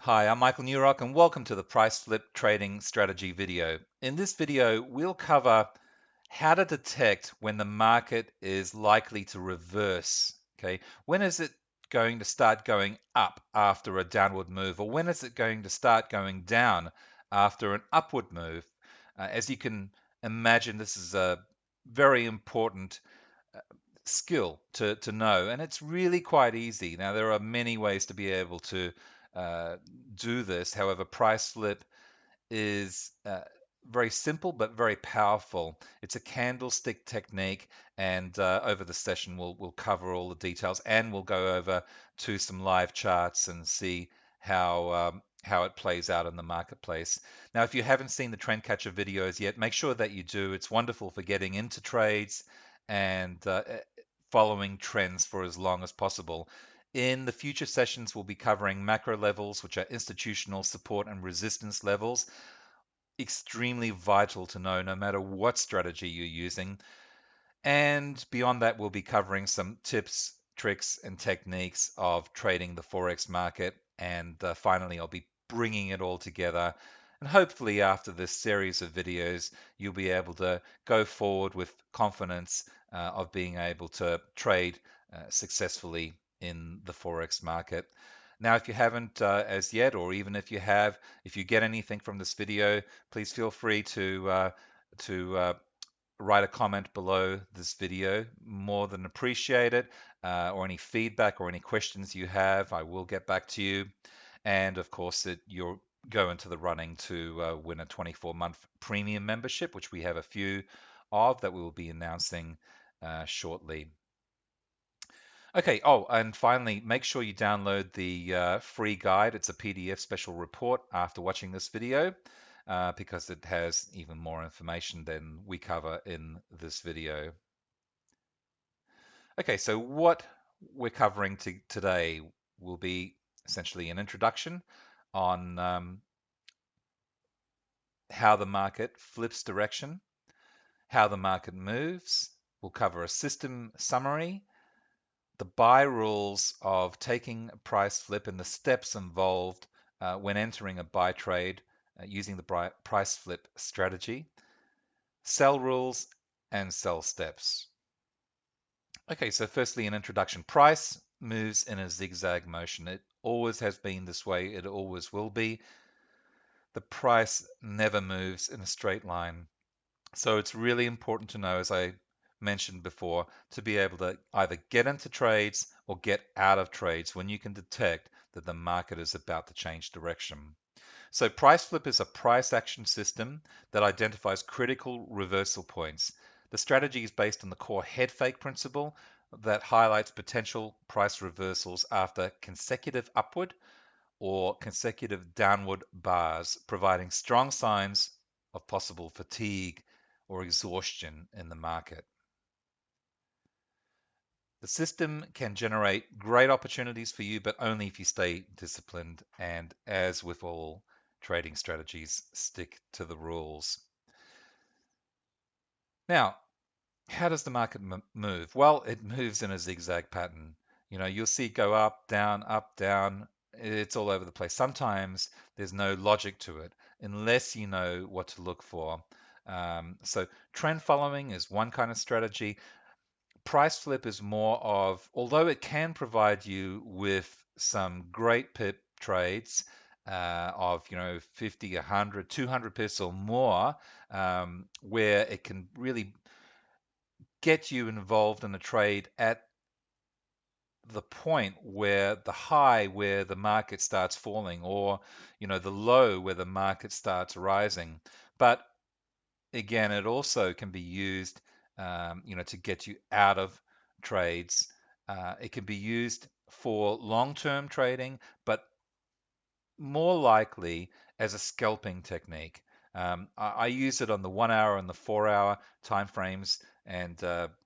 Hi, I'm Michael Newrock and welcome to the Price Flip Trading Strategy video. In this video, we'll cover how to detect when the market is likely to reverse. Okay, when is it going to start going up after a downward move, or when is it going to start going down after an upward move? As you can imagine, this is a very important skill to know, and it's really quite easy. Now, there are many ways to be able to uh, do this. However, price flip is very simple but very powerful. It's a candlestick technique, and over the session, we'll cover all the details, and we'll go over to some live charts and see how it plays out in the marketplace. Now, if you haven't seen the Trend Catcher videos yet, make sure that you do. It's wonderful for getting into trades and following trends for as long as possible. In the future sessions, we'll be covering macro levels, which are institutional support and resistance levels. Extremely vital to know no matter what strategy you're using. And beyond that, we'll be covering some tips, tricks, and techniques of trading the Forex market. And finally, I'll be bringing it all together. And hopefully, after this series of videos, you'll be able to go forward with confidence of being able to trade successfully in the Forex market. Now, if you haven't as yet, or even if you have, if you get anything from this video, please feel free to write a comment below this video. More than appreciate it. Or any feedback or any questions you have, I will get back to you. And of course, you'll go into the running to win a 24-month premium membership, which we have a few of that we will be announcing shortly. Okay, oh, and finally, make sure you download the free guide. It's a PDF special report after watching this video because it has even more information than we cover in this video. Okay, so what we're covering today will be essentially an introduction on how the market flips direction, how the market moves. We'll cover a system summary, the buy rules of taking a price flip and the steps involved when entering a buy trade using the price flip strategy, sell rules, and sell steps. Okay, so firstly, an introduction. Price moves in a zigzag motion. It always has been this way. It always will be. The price never moves in a straight line. So it's really important to know, as I mentioned before, to be able to either get into trades or get out of trades when you can detect that the market is about to change direction. So price flip is a price action system that identifies critical reversal points. The strategy is based on the core head fake principle that highlights potential price reversals after consecutive upward or consecutive downward bars, providing strong signs of possible fatigue or exhaustion in the market. The system can generate great opportunities for you, but only if you stay disciplined. And as with all trading strategies, stick to the rules. Now, how does the market move? Well, it moves in a zigzag pattern. You'll see it go up, down, up, down. It's all over the place. Sometimes there's no logic to it unless you know what to look for. So trend following is one kind of strategy. Price flip is more of, although it can provide you with some great pip trades of 50, 100, 200 pips or more, where it can really get you involved in a trade at the point where the high where the market starts falling, or the low where the market starts rising. But again, it also can be used to get you out of trades. It can be used for long-term trading, but more likely as a scalping technique. I use it on the 1 hour and the 4 hour time frames, and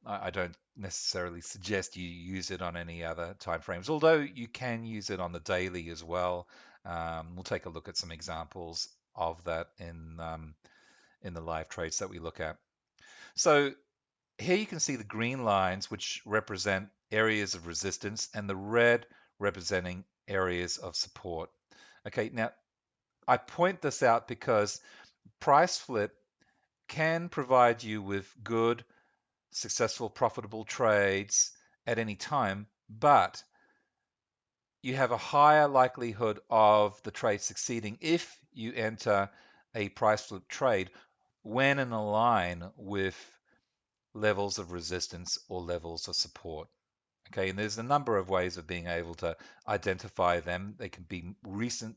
I don't necessarily suggest you use it on any other time frames, although you can use it on the daily as well. We'll take a look at some examples of that in the live trades that we look at. So here you can see the green lines, which represent areas of resistance, and the red representing areas of support. Okay, now I point this out because price flip can provide you with good, successful, profitable trades at any time, but you have a higher likelihood of the trade succeeding if you enter a price flip trade when in a line with levels of resistance or levels of support. Okay, and there's a number of ways of being able to identify them. They can be recent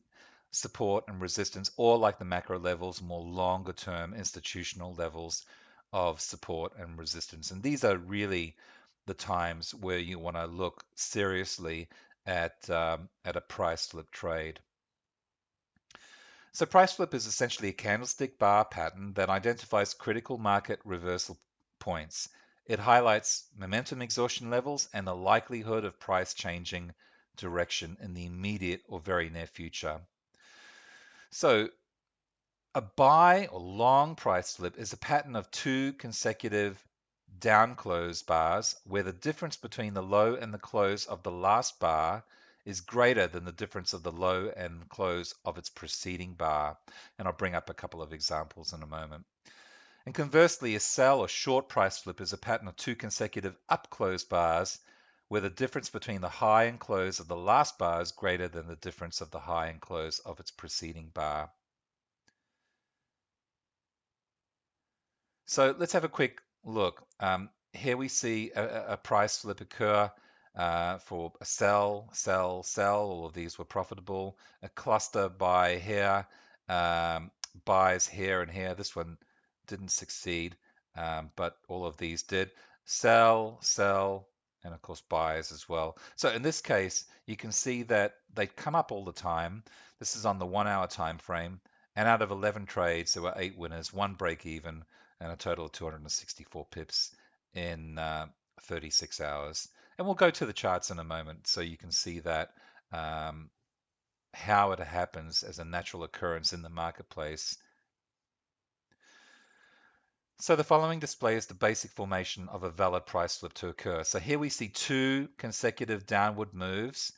support and resistance, or like the macro levels, more longer term institutional levels of support and resistance. And these are really the times where you want to look seriously at a price flip trade. So price flip is essentially a candlestick bar pattern that identifies critical market reversal points. It highlights momentum exhaustion levels and the likelihood of price changing direction in the immediate or very near future. So a buy or long price flip is a pattern of two consecutive down close bars where the difference between the low and the close of the last bar is greater than the difference of the low and close of its preceding bar. And I'll bring up a couple of examples in a moment. And conversely, a sell or short price flip is a pattern of two consecutive up close bars where the difference between the high and close of the last bar is greater than the difference of the high and close of its preceding bar. So let's have a quick look. Here we see a price flip occur for a sell, sell, sell. All of these were profitable. A cluster buy here, buys here and here. This one didn't succeed, but all of these did. Sell, sell, and of course buys as well. So in this case, you can see that they come up all the time. This is on the 1 hour time frame. And out of 11 trades, there were 8 winners, 1 break even, and a total of 264 pips in 36 hours. And we'll go to the charts in a moment so you can see that how it happens as a natural occurrence in the marketplace. So the following displays the basic formation of a valid price flip to occur. So here we see 2 consecutive downward moves.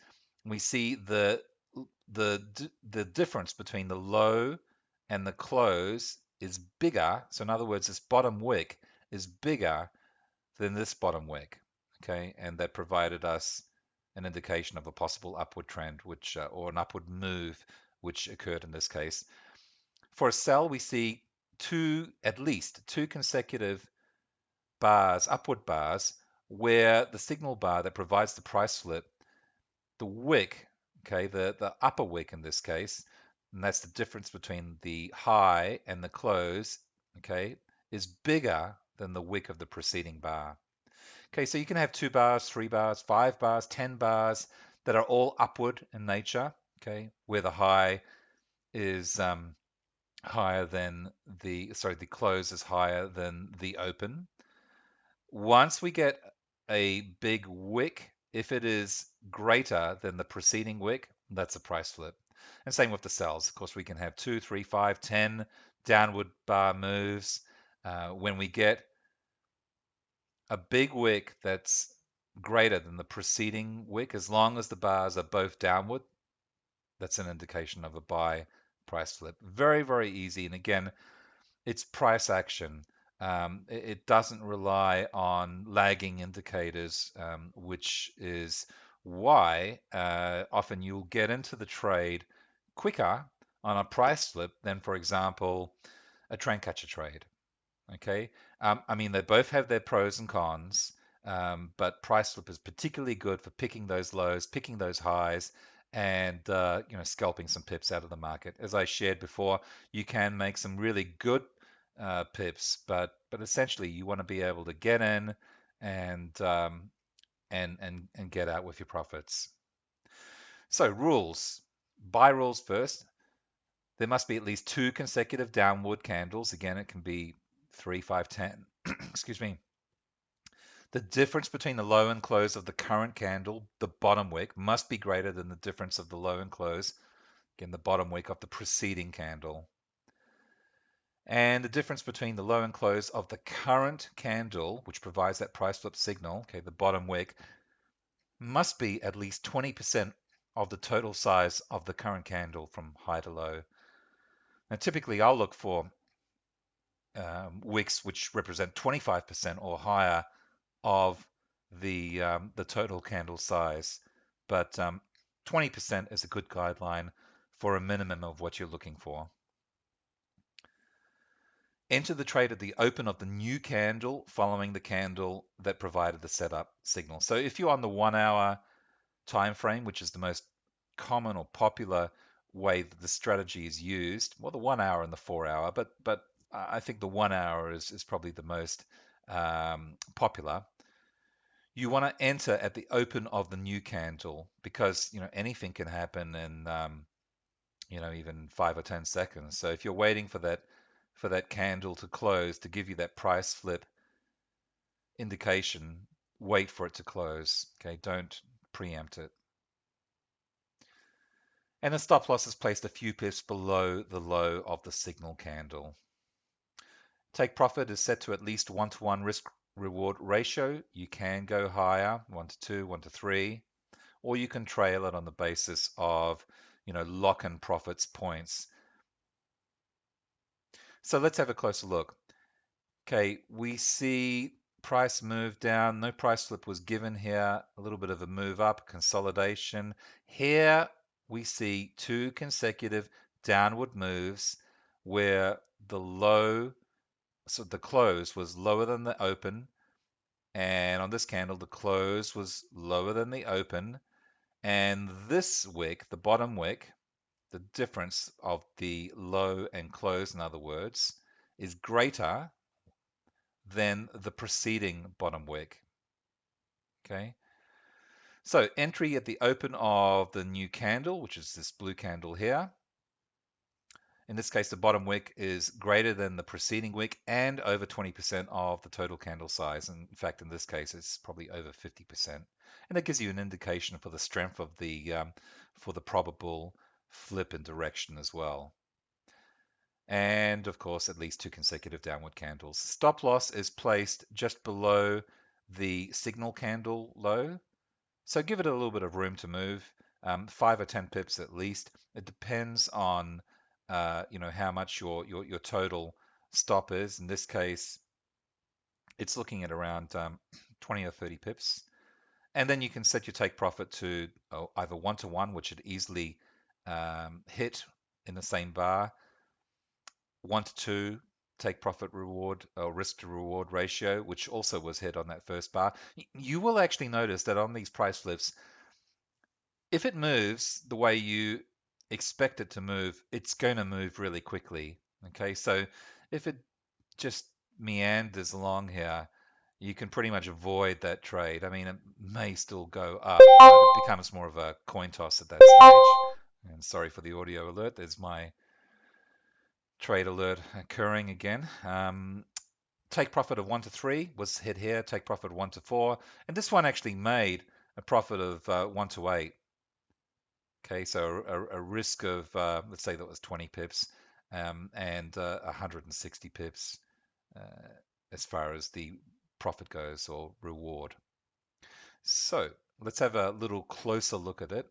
We see the difference between the low and the close is bigger. So in other words, this bottom wick is bigger than this bottom wick. Okay, and that provided us an indication of a possible upward trend, which or an upward move, which occurred in this case. For a sell, we see at least two consecutive bars, upward bars, where the signal bar that provides the price flip, the wick, okay, the upper wick in this case, and that's the difference between the high and the close, okay, is bigger than the wick of the preceding bar. Okay, so you can have 2 bars, 3 bars, 5 bars, 10 bars that are all upward in nature, okay, where the high is higher than the close is higher than the open. Once we get a big wick, if it is greater than the preceding wick, that's a price flip. And same with the sells. Of course, we can have 2, 3, 5, 10 downward bar moves. When we get a big wick that's greater than the preceding wick, as long as the bars are both downward, that's an indication of a buy price flip. Very, very easy. And again, it's price action. It doesn't rely on lagging indicators, which is why often you'll get into the trade quicker on a price flip than, for example, a train catcher trade. Okay, I mean they both have their pros and cons, but price flip is particularly good for picking those lows, picking those highs, and scalping some pips out of the market. As I shared before, you can make some really good pips, but essentially you want to be able to get in and and get out with your profits. So rules, buy rules first. There must be at least 2 consecutive downward candles. Again, it can be 3, 5, 10. Excuse me. The difference between the low and close of the current candle, the bottom wick, must be greater than the difference of the low and close, again, the bottom wick of the preceding candle. And the difference between the low and close of the current candle, which provides that price flip signal, okay, the bottom wick, must be at least 20% of the total size of the current candle from high to low. Now, typically, I'll look for wicks which represent 25% or higher of the total candle size, but 20% is a good guideline for a minimum of what you're looking for. Enter the trade at the open of the new candle following the candle that provided the setup signal. So if you're on the 1 hour time frame, which is the most common or popular way that the strategy is used, well, the 1 hour and the 4 hour, but I think the 1 hour is probably the most popular. You want to enter at the open of the new candle because anything can happen in even 5 or 10 seconds. So if you're waiting for that candle to close to give you that price flip indication, wait for it to close. Okay, don't preempt it. And the stop loss is placed a few pips below the low of the signal candle. Take profit is set to at least 1-to-1 risk reward ratio. You can go higher, 1-to-2, 1-to-3, or you can trail it on the basis of lock and profits points. So let's have a closer look. Okay, we see price move down. No price flip was given here. A little bit of a move up, consolidation. Here we see 2 consecutive downward moves where the close was lower than the open. And on this candle, the close was lower than the open. And this wick, the bottom wick, the difference of the low and close, in other words, is greater than the preceding bottom wick. Okay, so entry at the open of the new candle, which is this blue candle here. In this case, the bottom wick is greater than the preceding wick and over 20% of the total candle size. And in fact, in this case, it's probably over 50%. And that gives you an indication for the strength of for the probable flip in direction as well. And of course, at least 2 consecutive downward candles. Stop loss is placed just below the signal candle low. So give it a little bit of room to move, 5 or 10 pips at least. It depends on how much your total stop is. In this case, it's looking at around 20 or 30 pips. And then you can set your take profit to either 1-to-1, which it easily hit in the same bar, 1-to-2 take profit reward or risk to reward ratio, which also was hit on that first bar. You will actually notice that on these price flips, if it moves the way you expect it to move, it's going to move really quickly. Okay, so if it just meanders along here, you can pretty much avoid that trade. I mean, it may still go up, but it becomes more of a coin toss at that stage. And sorry for the audio alert. There's my trade alert occurring again. Take profit of 1-to-3 was hit here. Take profit of 1-to-4, and this one actually made a profit of 1-to-8. Okay, so a risk of let's say that was 20 pips and 160 pips as far as the profit goes or reward. So let's have a little closer look at it.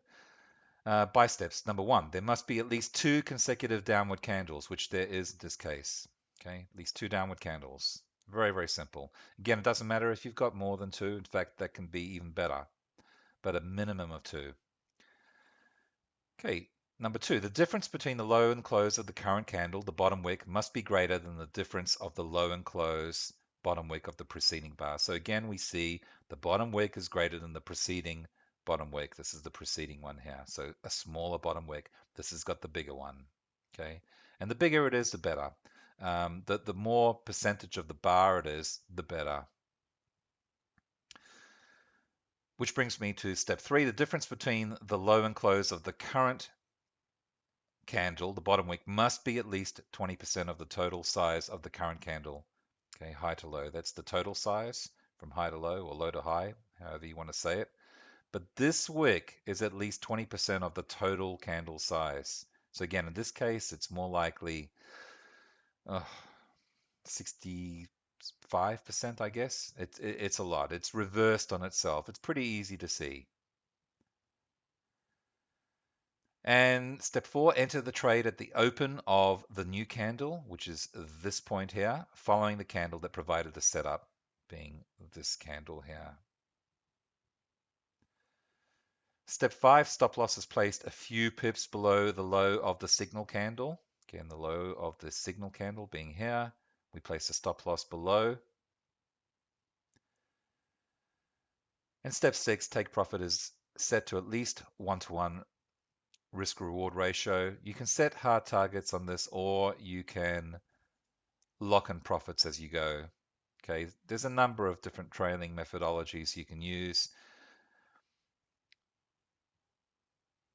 Buy steps. Number 1, there must be at least 2 consecutive downward candles, which there is in this case. Okay, at least 2 downward candles. Very, very simple. Again, it doesn't matter if you've got more than 2. In fact, that can be even better, but a minimum of 2. Okay, number 2, the difference between the low and close of the current candle, the bottom wick, must be greater than the difference of the low and close bottom wick of the preceding bar. So again, we see the bottom wick is greater than the preceding bottom wick. This is the preceding one here. So a smaller bottom wick. This has got the bigger one. Okay, and the bigger it is, the better. The more percentage of the bar it is, the better. Which brings me to step 3, the difference between the low and close of the current candle, the bottom wick, must be at least 20% of the total size of the current candle. Okay, high to low. That's the total size from high to low or low to high, however you want to say it. But this wick is at least 20% of the total candle size. So again, in this case, it's more likely 65%, I guess. It's a lot. It's reversed on itself. It's pretty easy to see. And step 4, enter the trade at the open of the new candle, which is this point here, following the candle that provided the setup, being this candle here. Step 5, stop loss is placed a few pips below the low of the signal candle. Again, the low of the signal candle being here. We place a stop loss below. And step 6, take profit is set to at least 1-to-1 risk reward ratio. You can set hard targets on this, or you can lock in profits as you go. Okay, there's a number of different trailing methodologies you can use.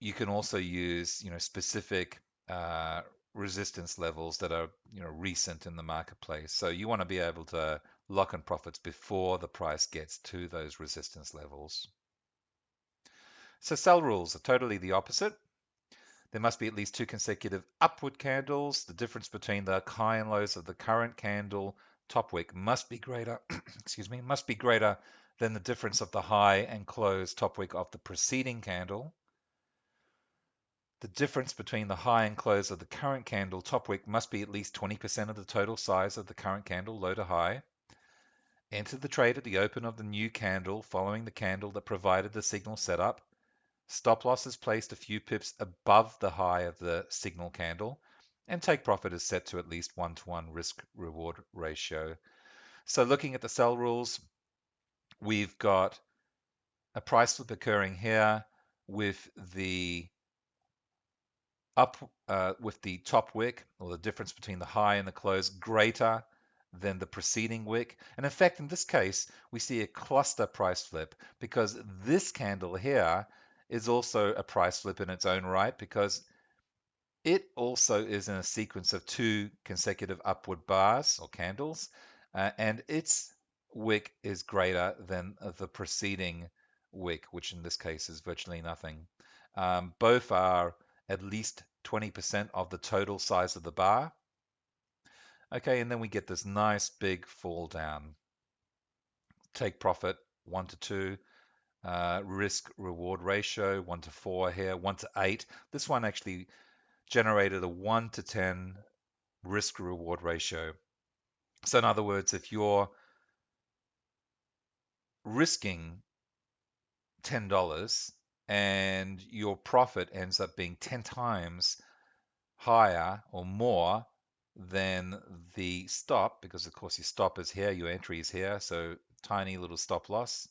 You can also use, specific resistance levels that are, recent in the marketplace. So you want to be able to lock in profits before the price gets to those resistance levels. So sell rules are totally the opposite. There must be at least 2 consecutive upward candles. The difference between the high and lows of the current candle top wick must be greater, must be greater than the difference of the high and close top wick of the preceding candle. The difference between the high and close of the current candle top wick must be at least 20% of the total size of the current candle low to high. Enter the trade at the open of the new candle following the candle that provided the signal setup. Stop loss is placed a few pips above the high of the signal candle, and take profit is set to at least 1-to-1 risk reward ratio. So looking at the sell rules, we've got a price flip occurring here with the with the top wick, or the difference between the high and the close, greater than the preceding wick. And in fact, in this case, we see a cluster price flip, because this candle here is also a price flip in its own right, because it also is in a sequence of 2 consecutive upward bars or candles, and its wick is greater than the preceding wick, which in this case is virtually nothing. Both are at least 20% of the total size of the bar. Okay, and then we get this nice big fall down. Take profit 1-to-2. Risk reward ratio 1-to-4 here, 1-to-8. This one actually generated a 1-to-10 risk reward ratio. So in other words, if you're risking $10 and your profit ends up being 10 times higher or more than the stop, because of course your stop is here, your entry is here, so tiny little stop loss,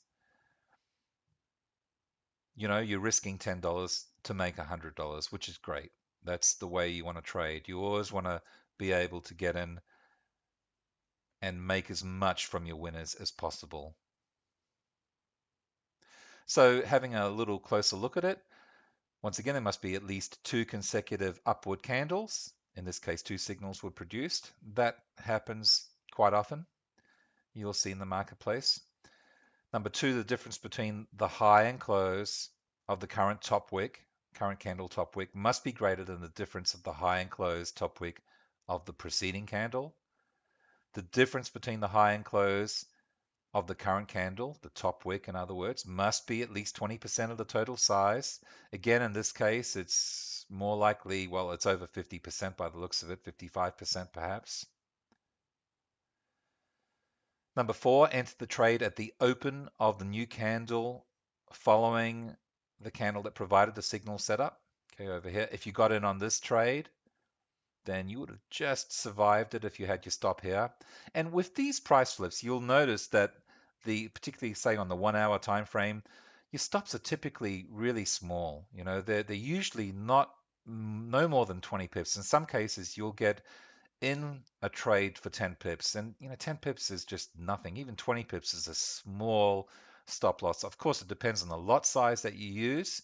you're risking $10 to make $100, which is great. That's the way you want to trade. You always want to be able to get in and make as much from your winners as possible. So having a little closer look at it, once again, there must be at least 2 consecutive upward candles. In this case, 2 signals were produced. That happens quite often. You'll see in the marketplace. Number 2, the difference between the high and close of the current candle top wick, must be greater than the difference of the high and close top wick of the preceding candle. The difference between the high and close of the current candle, the top wick in other words, must be at least 20% of the total size. Again, in this case, it's more likely, well, it's over 50% by the looks of it, 55% perhaps. Number 4, enter the trade at the open of the new candle following the candle that provided the signal setup. Okay, over here. If you got in on this trade, then you would have just survived it if you had your stop here. And with these price flips, you'll notice that particularly say on the 1 hour time frame, your stops are typically really small. They're usually no more than 20 pips. In some cases, you'll get in a trade for 10 pips, and 10 pips is just nothing. Even 20 pips is a small stop loss. Of course, it depends on the lot size that you use.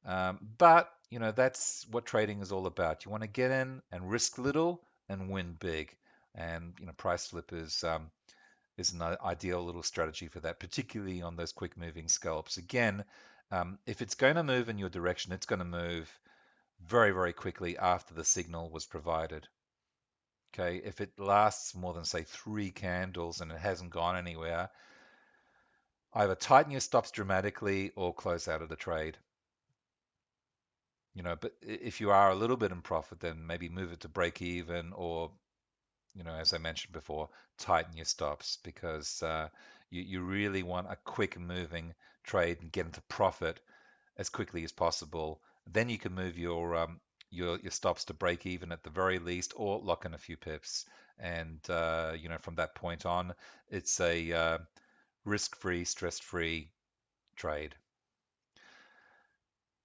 But that's what trading is all about. You want to get in and risk little and win big. And price flip is an ideal little strategy for that, particularly on those quick moving scalps. Again, if it's going to move in your direction, it's going to move very, very quickly after the signal was provided. Okay, if it lasts more than say 3 candles and it hasn't gone anywhere, either tighten your stops dramatically or close out of the trade. But if you are a little bit in profit, then maybe move it to break even, or, as I mentioned before, tighten your stops, because you really want a quick moving trade and get into profit as quickly as possible. Then you can move your stops to break even at the very least, or lock in a few pips. And from that point on, it's a risk-free, stress-free trade.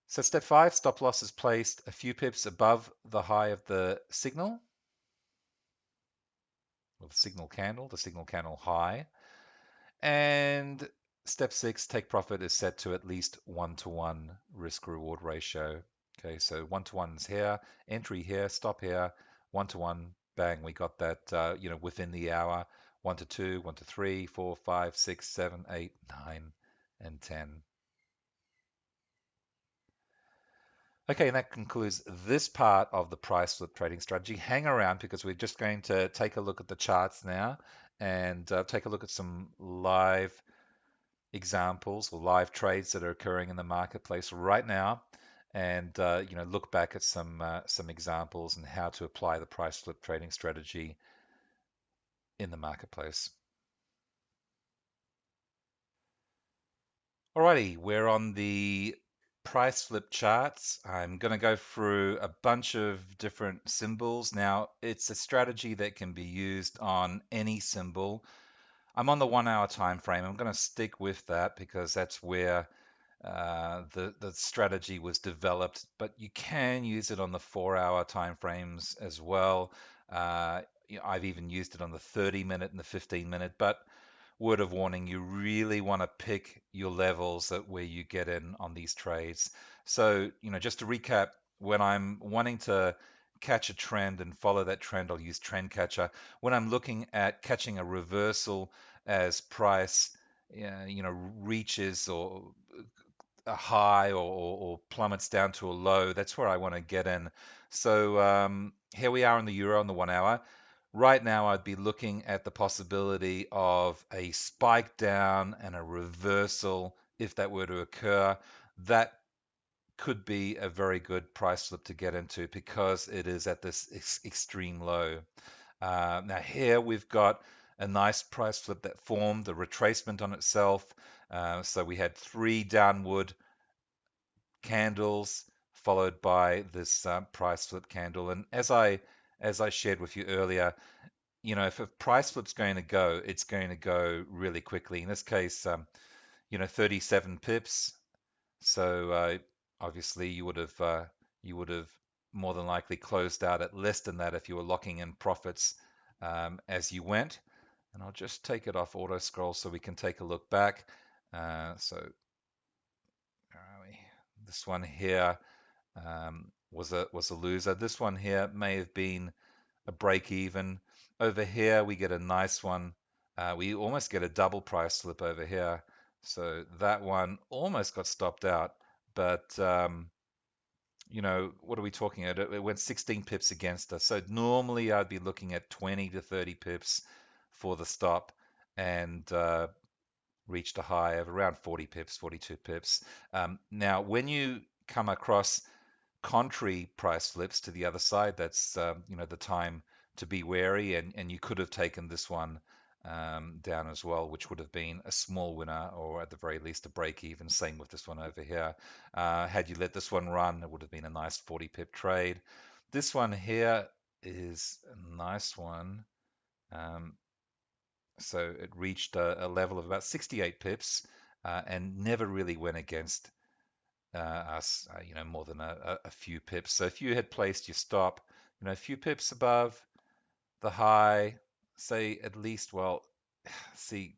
So step 5, stop loss is placed a few pips above the high of the signal, or the signal candle high. And step 6, take profit is set to at least 1-to-1 risk-reward ratio. Okay, so 1-to-1 is here, entry here, stop here, 1-to-1, bang, we got that, within the hour, 1-to-2, 1-to-3, 4, 5, 6, 7, 8, 9, and 10. Okay, and that concludes this part of the price flip trading strategy. Hang around, because we're just going to take a look at the charts now, and take a look at some live examples or live trades that are occurring in the marketplace right now, and look back at some examples and how to apply the price flip trading strategy in the marketplace. Alrighty, we're on the price flip charts. I'm going to go through a bunch of different symbols. Now, it's a strategy that can be used on any symbol. I'm on the 1 hour time frame. I'm going to stick with that because that's where the strategy was developed, but you can use it on the 4 hour time frames as well. I've even used it on the 30-minute and the 15-minute, but word of warning, you really want to pick your levels where you get in on these trades. So, just to recap, when I'm wanting to catch a trend and follow that trend, I'll use Trend Catcher. When I'm looking at catching a reversal as price, reaches or a high, or plummets down to a low, that's where I want to get in. So here we are in the euro on the 1 hour. Right now, I'd be looking at the possibility of a spike down and a reversal. If that were to occur, that could be a very good price flip to get into, because it is at this extreme low. Now here we've got a nice price flip that formed a retracement on itself. So we had 3 downward candles followed by this price flip candle. And as I shared with you earlier, if a price flip's going to go, it's going to go really quickly. In this case, 37 pips. So obviously you would have more than likely closed out at less than that if you were locking in profits as you went. And I'll just take it off auto scroll so we can take a look back. So where are we? This one here was a loser. This one here may have been a break even. Over here we get a nice one. We almost get a double price slip over here. So that one almost got stopped out, but what are we talking about? It went 16 pips against us. So normally I'd be looking at 20 to 30 pips for the stop, and reached a high of around 40 pips, 42 pips. Now, when you come across contrary price flips to the other side, that's the time to be wary, and you could have taken this one down as well, which would have been a small winner, or at the very least a break even. Same with this one over here. Had you let this one run, it would have been a nice 40 pip trade. This one here is a nice one. So it reached a level of about 68 pips, and never really went against us, more than a few pips. So if you had placed your stop, a few pips above the high, say at least, well, see,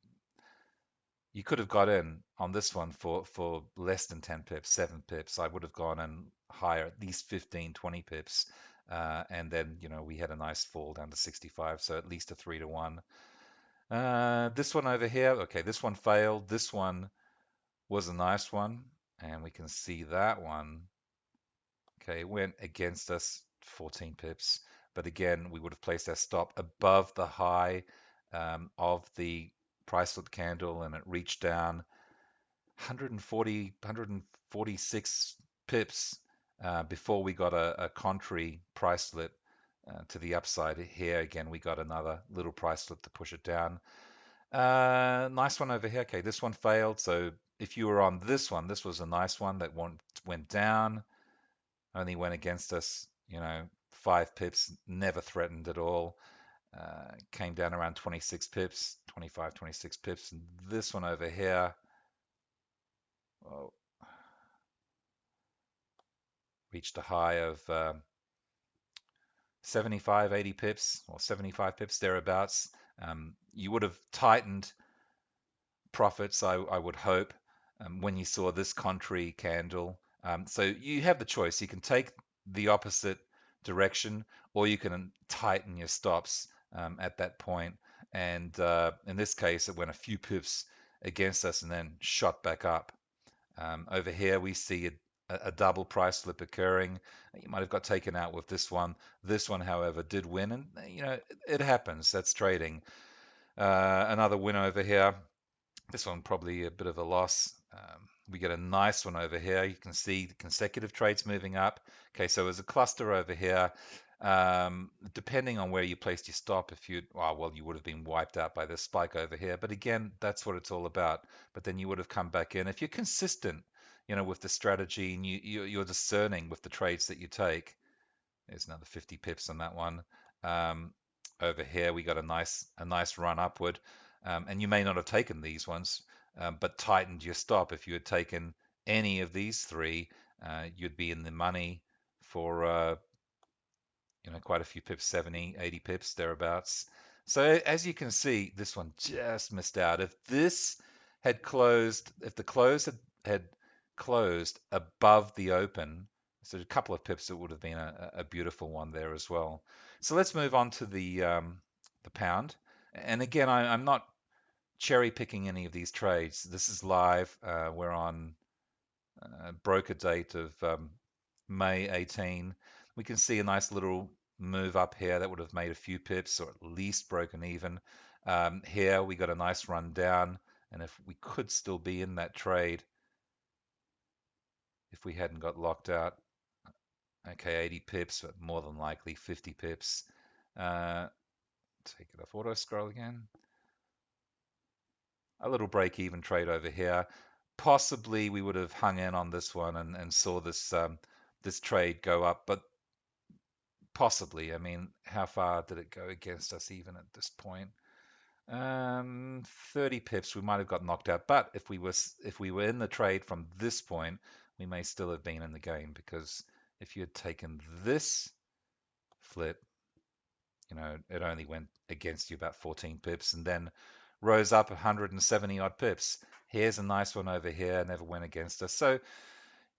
you could have got in on this one for less than 10 pips, 7 pips. I would have gone in higher, at least 15, 20 pips. And then, we had a nice fall down to 65, so at least a 3-to-1. This one over here, okay, this one failed. This one was a nice one, and we can see that one, okay, went against us 14 pips. But again, we would have placed our stop above the high of the price flip candle, and it reached down 140, 146 pips before we got a contrary price slip to the upside. Here again, we got another little price slip to push it down. Nice one over here. Okay, this one failed. So if you were on this one, this was a nice one that went down, only went against us, 5 pips, never threatened at all. Came down around 26 pips, 25, 26 pips. And this one over here, well, reached a high of 75, 80 pips or 75 pips thereabouts. You would have tightened profits, I would hope, when you saw this contrary candle. So you have the choice. You can take the opposite direction, or you can tighten your stops at that point. And in this case, it went a few pips against us and then shot back up. Over here, we see a double price slip occurring. You might have got taken out with this one. This one, however, did win, and it happens. That's trading. Another win over here. This one probably a bit of a loss. We get a nice one over here. You can see the consecutive trades moving up. Okay, so there's a cluster over here. Depending on where you placed your stop, if you, well, you would have been wiped out by this spike over here. But again, that's what it's all about. But then you would have come back in. If you're consistent, with the strategy and you're discerning with the trades that you take, there's another 50 pips on that one. Over here, we got a nice run upward. And you may not have taken these ones, but tightened your stop. If you had taken any of these three, you'd be in the money for quite a few pips, 70, 80 pips thereabouts. So as you can see, this one just missed out. If this had closed, if the close had closed above the open, so a couple of pips, it would have been a beautiful one there as well. So let's move on to the pound. And again, I'm not cherry picking any of these trades. This is live. We're on broker date of May 18. We can see a nice little move up here that would have made a few pips or at least broken even. Here we got a nice run down, and if we could still be in that trade if we hadn't got locked out. Okay, 80 pips, but more than likely 50 pips. Take it off auto scroll again. A little break even trade over here. Possibly we would have hung in on this one and saw this this trade go up, but possibly. I mean, how far did it go against us even at this point? 30 pips, we might have got knocked out. But if we were in the trade from this point, we may still have been in the game, because if you had taken this flip, it only went against you about 14 pips and then rose up 170 odd pips. Here's a nice one over here, never went against us. So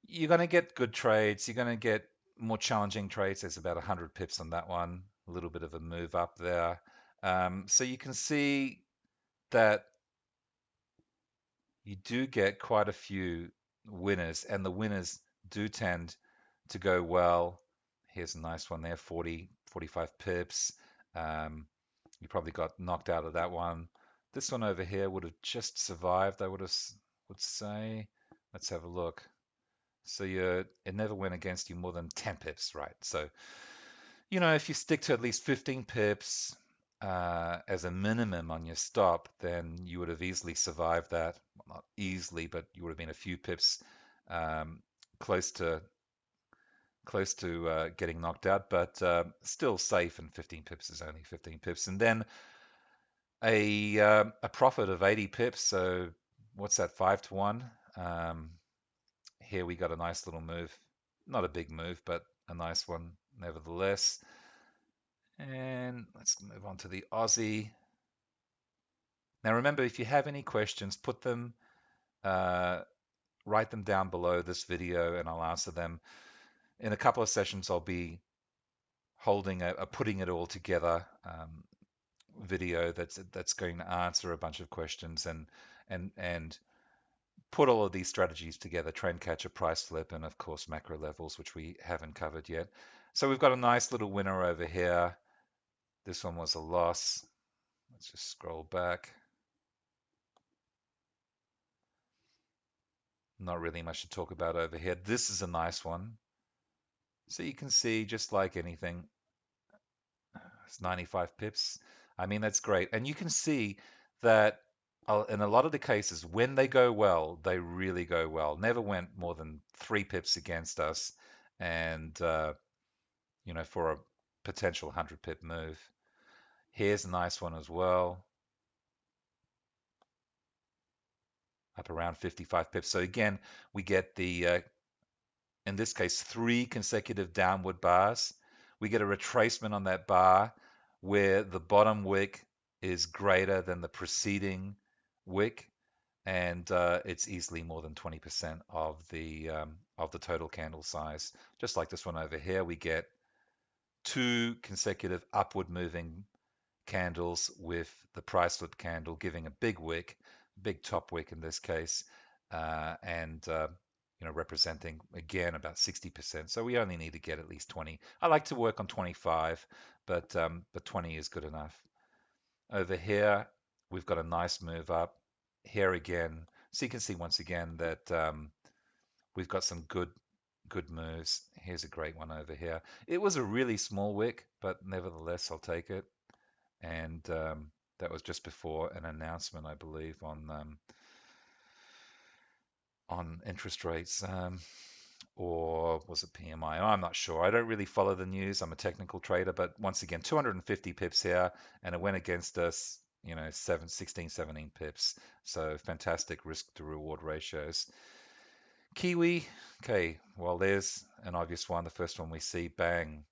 you're going to get good trades. You're going to get more challenging trades. There's about 100 pips on that one, a little bit of a move up there. So you can see that you do get quite a few winners, and the winners do tend to go well. Here's a nice one there, 40, 45 pips. You probably got knocked out of that one. This one over here would have just survived, I would say. Let's have a look. So it never went against you more than 10 pips, right? So, if you stick to at least 15 pips as a minimum on your stop, then you would have easily survived that. Well, not easily, but you would have been a few pips close to getting knocked out, but still safe. And 15 pips is only 15 pips. And then a profit of 80 pips. So what's that? 5 to 1. Here we got a nice little move, not a big move, but a nice one nevertheless. And let's move on to the Aussie. Now remember, if you have any questions, put them, write them down below this video, and I'll answer them. In a couple of sessions, I'll be holding a putting it all together video that's going to answer a bunch of questions and put all of these strategies together: trend catcher, price flip, and of course macro levels, which we haven't covered yet. So we've got a nice little winner over here. This one was a loss. Let's just scroll back. Not really much to talk about over here. This is a nice one. So you can see, just like anything, it's 95 pips. I mean, that's great. And you can see that in a lot of the cases, when they go well, they really go well. Never went more than 3 pips against us. And, for a potential 100 pip move. Here's a nice one as well, up around 55 pips. So again, we get in this case, 3 consecutive downward bars. We get a retracement on that bar where the bottom wick is greater than the preceding wick, and it's easily more than 20% of the total candle size. Just like this one over here, we get 2 consecutive upward moving candles with the price flip candle giving a big wick, big top wick in this case, and representing again about 60%. So we only need to get at least 20. I like to work on 25, but 20 is good enough. Over here, we've got a nice move up. Here again, so you can see once again that we've got some good moves. Here's a great one over here. It was a really small wick, but nevertheless, I'll take it. And that was just before an announcement, I believe, on interest rates, or was it PMI? I'm not sure. I don't really follow the news. I'm a technical trader, but once again, 250 pips here, and it went against us, 16, 17 pips. So fantastic risk to reward ratios. Kiwi, okay, well, there's an obvious one. The first one we see, bang,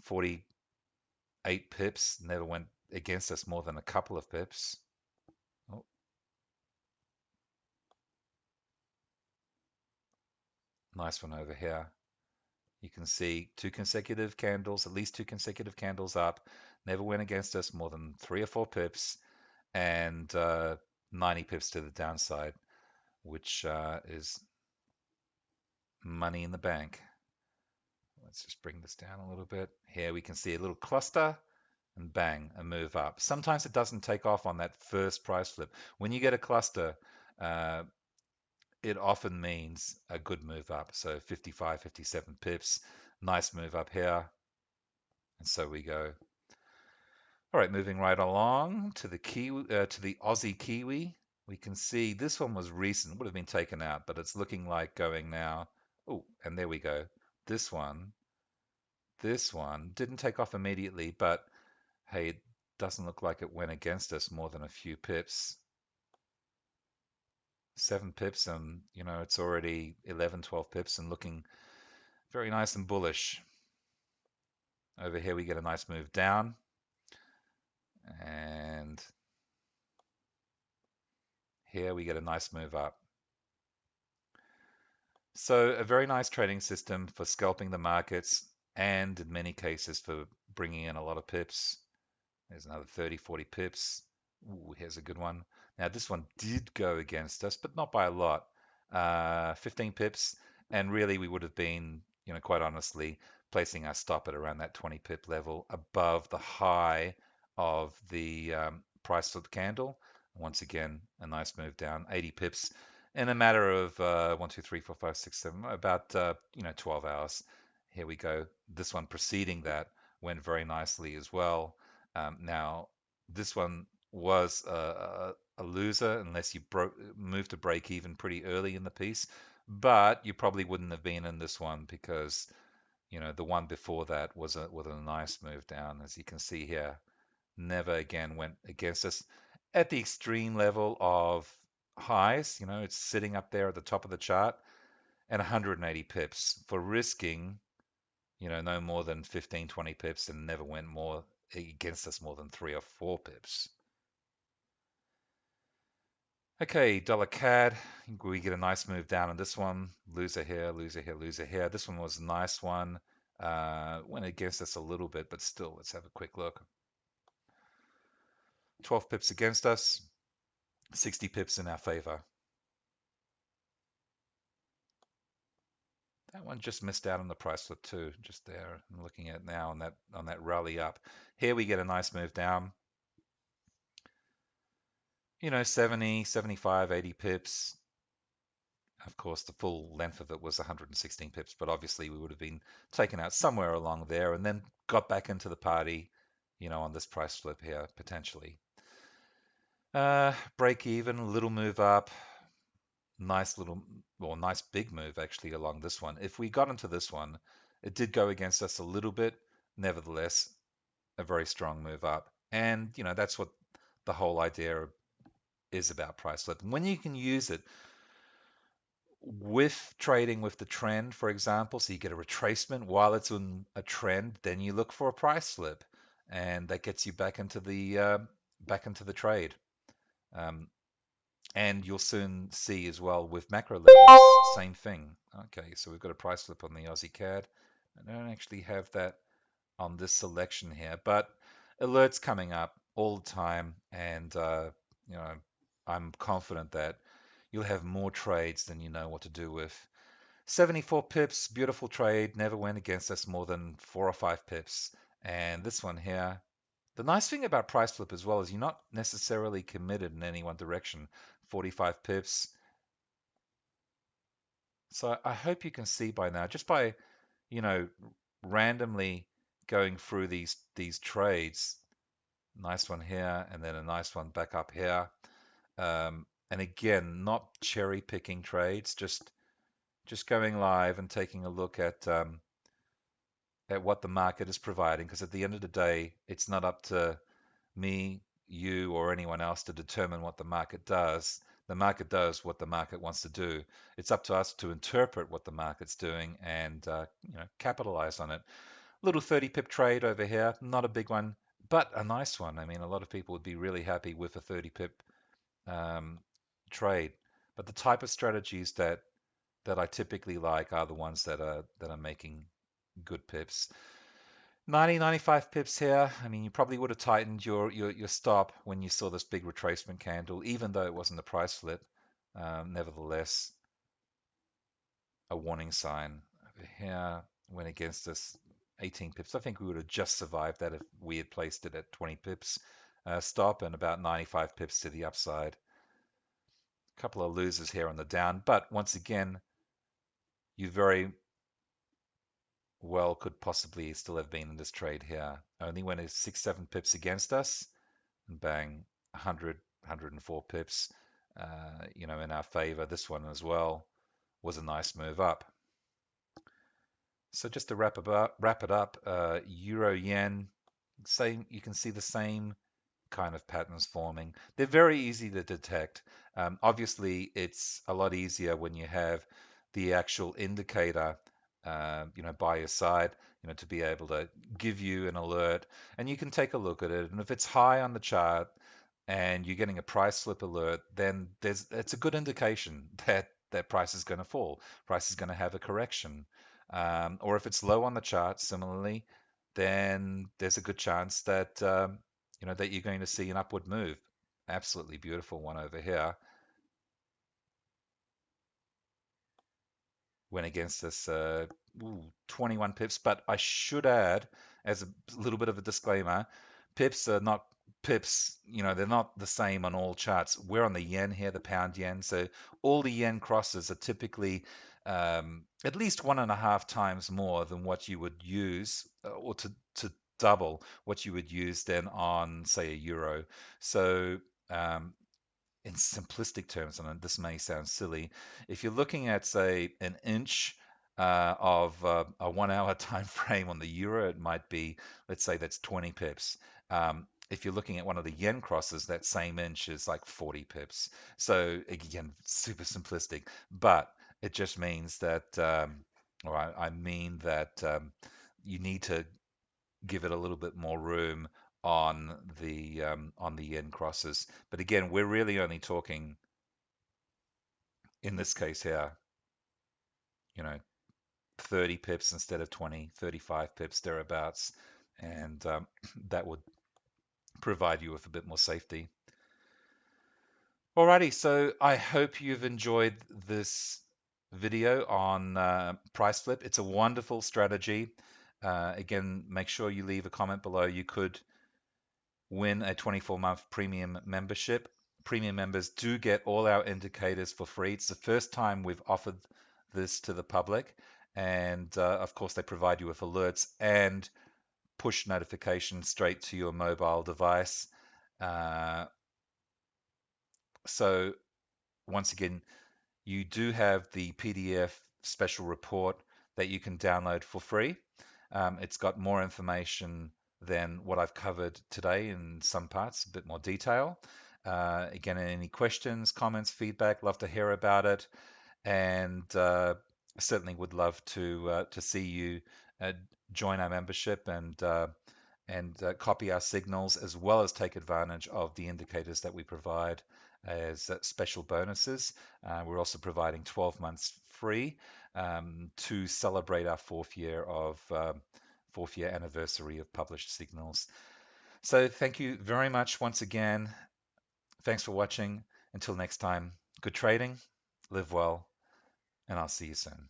48 pips, never went against us more than a couple of pips. Oh, nice one over here. You can see 2 consecutive candles, at least 2 consecutive candles up, never went against us more than 3 or 4 pips, and 90 pips to the downside, which is money in the bank. Let's just bring this down a little bit. Here we can see a little cluster, and bang, a move up. Sometimes it doesn't take off on that first price flip. When you get a cluster, uh, it often means a good move up. So 55, 57 pips, nice move up here. And so we go. All right, moving right along to the Aussie Kiwi. We can see this one was recent, would have been taken out, but it's looking like going now. Oh, and there we go. This one didn't take off immediately, but hey, it doesn't look like it went against us more than a few pips. 7 pips, and it's already 11, 12 pips and looking very nice and bullish. Over here we get a nice move down, and here we get a nice move up. So a very nice trading system for scalping the markets, and in many cases for bringing in a lot of pips. There's another 30, 40 pips. Ooh, here's a good one. Now this one did go against us, but not by a lot. 15 pips, and really we would have been, quite honestly, placing our stop at around that 20 pip level above the high of the price of the candle. Once again, a nice move down, 80 pips in a matter of 1, 2, 3, 4, 5, 6, 7, about 12 hours. Here we go. This one preceding that went very nicely as well. Now, this one was a loser unless you moved to break even pretty early in the piece, but you probably wouldn't have been in this one because the one before that was a nice move down, as you can see here. Never again went against us at the extreme level of highs. It's sitting up there at the top of the chart, and 180 pips for risking no more than 15, 20 pips, and never went more against us more than 3 or 4 pips. Okay, dollar CAD, we get a nice move down on this one. Loser here, loser here, loser here. This one was a nice one. Went against us a little bit, but still, let's have a quick look. 12 pips against us, 60 pips in our favor. That one just missed out on the price flip too, just there. I'm looking at it now on that rally up. Here we get a nice move down. 70, 75, 80 pips. Of course, the full length of it was 116 pips, but obviously we would have been taken out somewhere along there and then got back into the party, on this price flip here, potentially. Break even, little move up, nice little, well, nice big move actually along this one. If we got into this one, it did go against us a little bit. Nevertheless, a very strong move up. And, that's what the whole idea is about price flip. And when you can use it with trading with the trend, for example, so you get a retracement while it's in a trend, then you look for a price flip, and that gets you back into the trade. Um, and you'll soon see as well with macro levels, same thing. Okay, so we've got a price flip on the Aussie CAD. I don't actually have that on this selection here, but alerts coming up all the time, and you know, I'm confident that you'll have more trades than you know what to do with. 74 pips, beautiful trade, never went against us more than 4 or 5 pips. And this one here, the nice thing about price flip as well is you're not necessarily committed in any one direction. 45 pips. So I hope you can see by now, just by, you know, randomly going through these trades. Nice one here, and then a nice one back up here. And again, not cherry picking trades, just going live and taking a look at what the market is providing, because at the end of the day, it's not up to me, you, or anyone else to determine what the market does. The market does what the market wants to do. It's up to us to interpret what the market's doing and capitalize on it. Little 30 pip trade over here, not a big one, but a nice one. I mean, a lot of people would be really happy with a 30 pip um, trade. But the type of strategies that I typically like are the ones that are making good pips. 90, 95 pips here. I mean, you probably would have tightened your stop when you saw this big retracement candle, even though it wasn't a price flip. Nevertheless, a warning sign over here went against us 18 pips. I think we would have just survived that if we had placed it at 20 pips stop and about 95 pips to the upside. A couple of losers here on the down, but once again, you very well could possibly still have been in this trade here. Only when it's 6, 7 pips against us, and bang, 100, 104 pips, in our favor. This one as well was a nice move up. So just to wrap it up, Euro Yen, same. You can see the same kind of patterns forming. They're very easy to detect. Obviously, it's a lot easier when you have the actual indicator, by your side, to be able to give you an alert, and you can take a look at it. And if it's high on the chart and you're getting a price flip alert, then it's a good indication that price is going to fall. Price is going to have a correction. Or if it's low on the chart, similarly, then there's a good chance that that you're going to see an upward move. Absolutely beautiful one over here. Went against this 21 pips, but I should add, as a little bit of a disclaimer, pips are not pips, they're not the same on all charts. We're on the yen here, the pound yen, so all the yen crosses are typically at least 1.5 times more than what you would use, or to double what you would use then on, say, a euro. So in simplistic terms, and this may sound silly, if you're looking at, say, an inch of a 1 hour time frame on the euro, it might be, let's say that's 20 pips. If you're looking at one of the yen crosses, that same inch is like 40 pips. So again, super simplistic, but it just means that, or I mean that you need to give it a little bit more room on the yen crosses. But again, we're really only talking in this case here, you know, 30 pips instead of 20, 35 pips thereabouts, and that would provide you with a bit more safety. Alrighty, so I hope you've enjoyed this video on price flip. It's a wonderful strategy. Again, make sure you leave a comment below. You could win a 24-month premium membership. premium members do get all our indicators for free. It's the first time we've offered this to the public. And of course, they provide you with alerts and push notifications straight to your mobile device. Uh, so once again, you do have the PDF special report that you can download for free. It's got more information than what I've covered today in some parts, a bit more detail. Again, any questions, comments, feedback, love to hear about it. And I certainly would love to see you uh, join our membership and copy our signals, as well as take advantage of the indicators that we provide as special bonuses. We're also providing 12 months free to celebrate our fourth year anniversary of published signals. So thank you very much once again. Thanks for watching. Until next time, good trading, live well, and I'll see you soon.